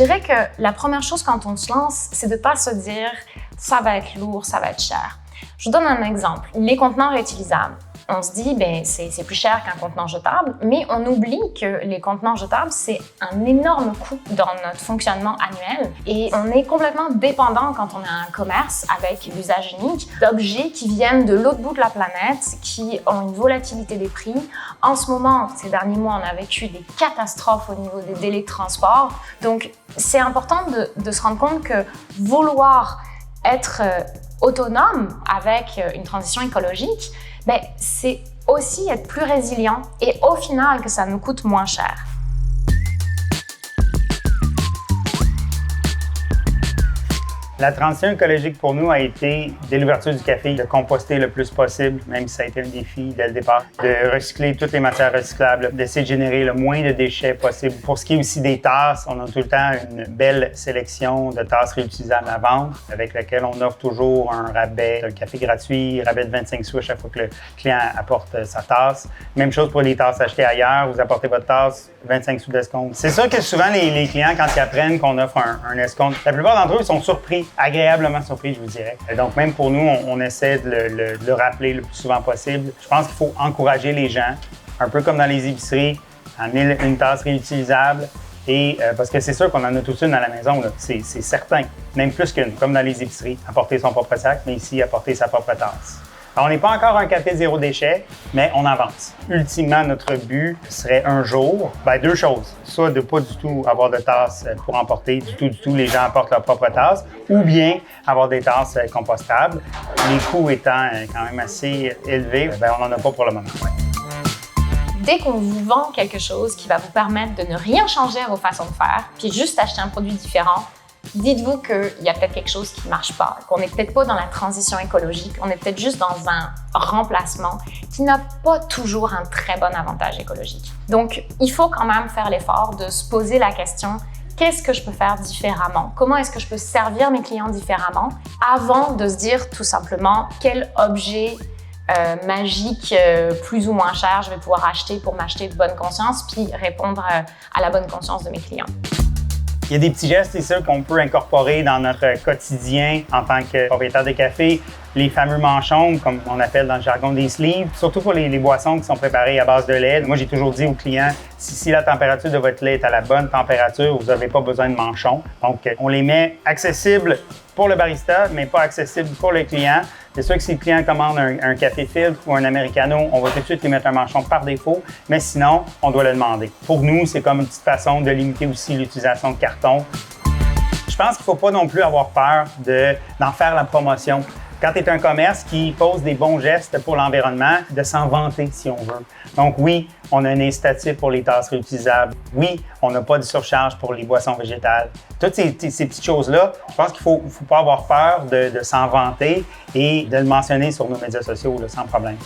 dirais que la première chose quand on se lance, c'est de ne pas se dire « ça va être lourd, ça va être cher ». Je vous donne un exemple. Les contenants réutilisables. On se dit, c'est plus cher qu'un contenant jetable, mais on oublie que les contenants jetables, c'est un énorme coût dans notre fonctionnement annuel et on est complètement dépendant quand on a un commerce avec l'usage unique d'objets qui viennent de l'autre bout de la planète, qui ont une volatilité des prix. En ce moment, ces derniers mois, on a vécu des catastrophes au niveau des délais de transport. Donc, c'est important de se rendre compte que vouloir être autonome avec une transition écologique, c'est aussi être plus résilient et au final que ça nous coûte moins cher. La transition écologique pour nous a été, dès l'ouverture du café, de composter le plus possible, même si ça a été un défi dès le départ, de recycler toutes les matières recyclables, d'essayer de générer le moins de déchets possible. Pour ce qui est aussi des tasses, on a tout le temps une belle sélection de tasses réutilisables à vendre, avec lesquelles on offre toujours un rabais, un café gratuit, rabais de 25 sous à chaque fois que le client apporte sa tasse. Même chose pour les tasses achetées ailleurs, vous apportez votre tasse, 25 sous d'escompte. C'est sûr que souvent, les clients, quand ils apprennent qu'on offre un escompte, la plupart d'entre eux sont surpris, agréablement surpris, je vous dirais. Donc, même pour nous, on essaie de le rappeler le plus souvent possible. Je pense qu'il faut encourager les gens, un peu comme dans les épiceries, amener une tasse réutilisable. Et parce que c'est sûr qu'on en a tous une à la maison, c'est certain, même plus qu'une, comme dans les épiceries. Apporter son propre sac, mais ici, apporter sa propre tasse. Alors, on n'est pas encore un café zéro déchet, mais on avance. Ultimement, notre but serait un jour, deux choses. Soit de pas du tout avoir de tasses pour emporter, du tout, les gens apportent leur propre tasse, ou bien avoir des tasses compostables. Les coûts étant quand même assez élevés, on n'en a pas pour le moment. Dès qu'on vous vend quelque chose qui va vous permettre de ne rien changer à vos façons de faire, puis juste acheter un produit différent, dites-vous qu'il y a peut-être quelque chose qui ne marche pas, qu'on n'est peut-être pas dans la transition écologique, on est peut-être juste dans un remplacement qui n'a pas toujours un très bon avantage écologique. Donc, il faut quand même faire l'effort de se poser la question « qu'est-ce que je peux faire différemment? Comment est-ce que je peux servir mes clients différemment? » avant de se dire tout simplement quel objet magique, plus ou moins cher, je vais pouvoir acheter pour m'acheter de bonne conscience puis répondre à la bonne conscience de mes clients. Il y a des petits gestes, c'est sûr, qu'on peut incorporer dans notre quotidien en tant que propriétaire de café. Les fameux manchons, comme on appelle dans le jargon des sleeves, surtout pour les boissons qui sont préparées à base de lait. Moi, j'ai toujours dit aux clients, si la température de votre lait est à la bonne température, vous n'avez pas besoin de manchons. Donc, on les met accessibles pour le barista, mais pas accessibles pour le client. C'est sûr que si le client commande un café filtre ou un americano, on va tout de suite lui mettre un manchon par défaut, mais sinon, on doit le demander. Pour nous, c'est comme une petite façon de limiter aussi l'utilisation de carton. Je pense qu'il ne faut pas non plus avoir peur d'en faire la promotion. Quand tu es un commerce qui pose des bons gestes pour l'environnement, de s'en vanter si on veut. Donc oui, on a un incitatif pour les tasses réutilisables. Oui, on n'a pas de surcharge pour les boissons végétales. Toutes ces petites choses-là, je pense qu'il ne faut pas avoir peur de s'en vanter et de le mentionner sur nos médias sociaux là, sans problème.